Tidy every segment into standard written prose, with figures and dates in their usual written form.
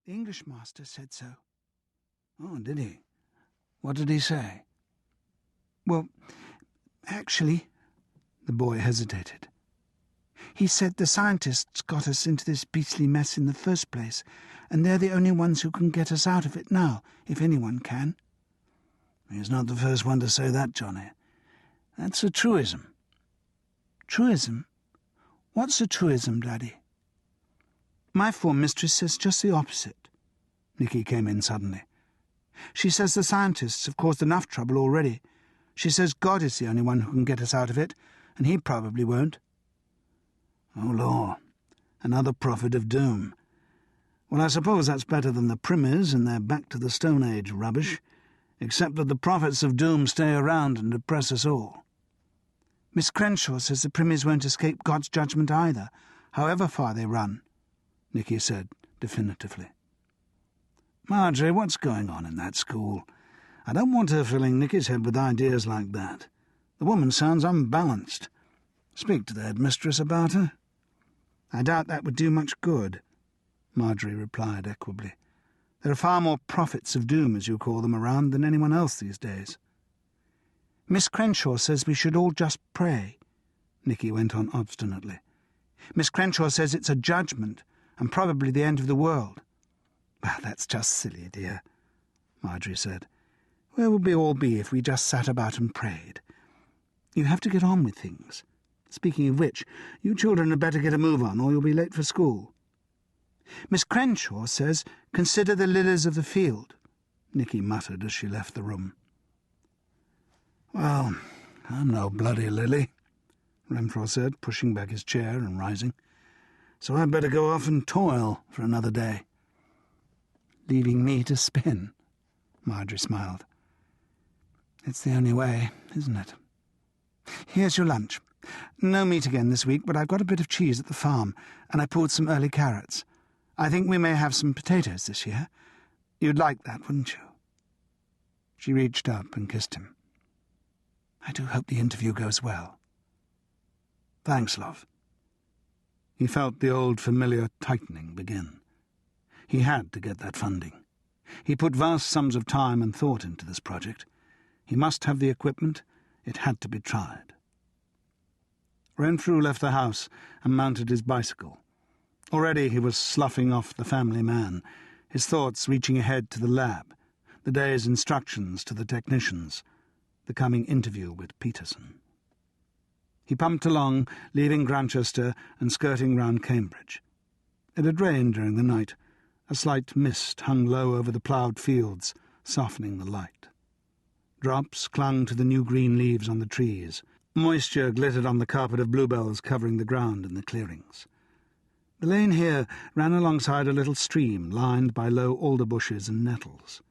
The English master said so. Oh, did he? What did he say? Well, actually, the boy hesitated. He said the scientists got us into this beastly mess in the first place, and they're the only ones who can get us out of it now, if anyone can. He's not the first one to say that, Johnny. That's a truism. Truism? What's a truism, Daddy? My form mistress says just the opposite. Nicky came in suddenly. She says the scientists have caused enough trouble already. She says God is the only one who can get us out of it, and he probably won't. Oh, Lord, another prophet of doom. Well, I suppose that's better than the Primmies and their back-to-the-Stone Age rubbish, except that the prophets of doom stay around and depress us all. Miss Crenshaw says the Primmies won't escape God's judgment either, however far they run, Nicky said definitively. Marjorie, what's going on in that school? I don't want her filling Nicky's head with ideas like that. The woman sounds unbalanced. Speak to the headmistress about her. I doubt that would do much good, Marjorie replied equably. There are far more prophets of doom, as you call them, around than anyone else these days. Miss Crenshaw says we should all just pray, Nicky went on obstinately. Miss Crenshaw says it's a judgment, and probably the end of the world. Well, that's just silly, dear, Marjorie said. Where would we all be if we just sat about and prayed? You have to get on with things. Speaking of which, you children had better get a move on, or you'll be late for school. Miss Crenshaw says, consider the lilies of the field, Nicky muttered as she left the room. Well, I'm no bloody lily, Renfrew said, pushing back his chair and rising. So I'd better go off and toil for another day. Leaving me to spin, Marjorie smiled. It's the only way, isn't it? Here's your lunch. No meat again this week, but I've got a bit of cheese at the farm, and I pulled some early carrots. I think we may have some potatoes this year. You'd like that, wouldn't you? She reached up and kissed him. I do hope the interview goes well. Thanks, love. He felt the old familiar tightening begin. He had to get that funding. He put vast sums of time and thought into this project. He must have the equipment. It had to be tried. Renfrew left the house and mounted his bicycle. Already he was sloughing off the family man, his thoughts reaching ahead to the lab, the day's instructions to the technicians, the coming interview with Peterson. He pumped along, leaving Grantchester and skirting round Cambridge. It had rained during the night. A slight mist hung low over the ploughed fields, softening the light. Drops clung to the new green leaves on the trees. Moisture glittered on the carpet of bluebells covering the ground in the clearings. The lane here ran alongside a little stream lined by low alder bushes and nettles.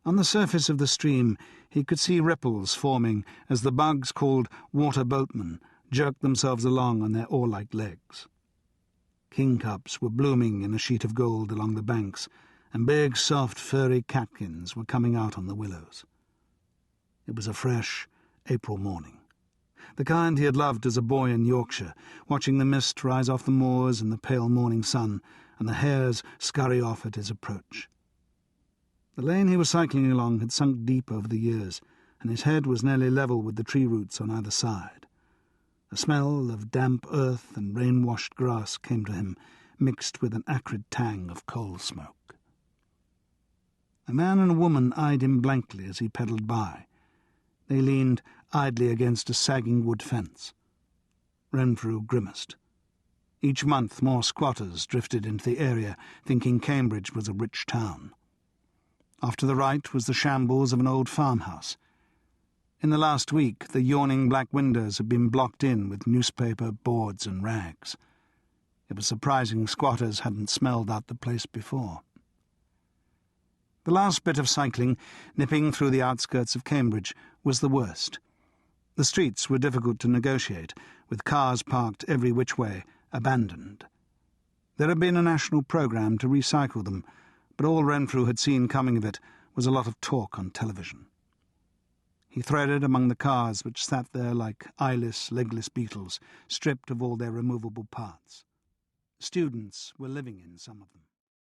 On the surface of the stream he could see ripples forming as the bugs called water boatmen jerked themselves along on their oar-like legs. Kingcups were blooming in a sheet of gold along the banks, and big, soft, furry catkins were coming out on the willows. It was a fresh April morning, the kind he had loved as a boy in Yorkshire, watching the mist rise off the moors in the pale morning sun, and the hares scurry off at his approach. The lane he was cycling along had sunk deep over the years, and his head was nearly level with the tree roots on either side. A smell of damp earth and rain-washed grass came to him, mixed with an acrid tang of coal smoke. A man and a woman eyed him blankly as he pedalled by. They leaned idly against a sagging wood fence. Renfrew grimaced. Each month more squatters drifted into the area, thinking Cambridge was a rich town. Off to the right was the shambles of an old farmhouse. In the last week, the yawning black windows had been blocked in with newspaper, boards and rags. It was surprising squatters hadn't smelled out the place before. The last bit of cycling, nipping through the outskirts of Cambridge, was the worst. The streets were difficult to negotiate, with cars parked every which way, abandoned. There had been a national programme to recycle them, but all Renfrew had seen coming of it was a lot of talk on television. He threaded among the cars which sat there like eyeless, legless beetles, stripped of all their removable parts. Students were living in some of them.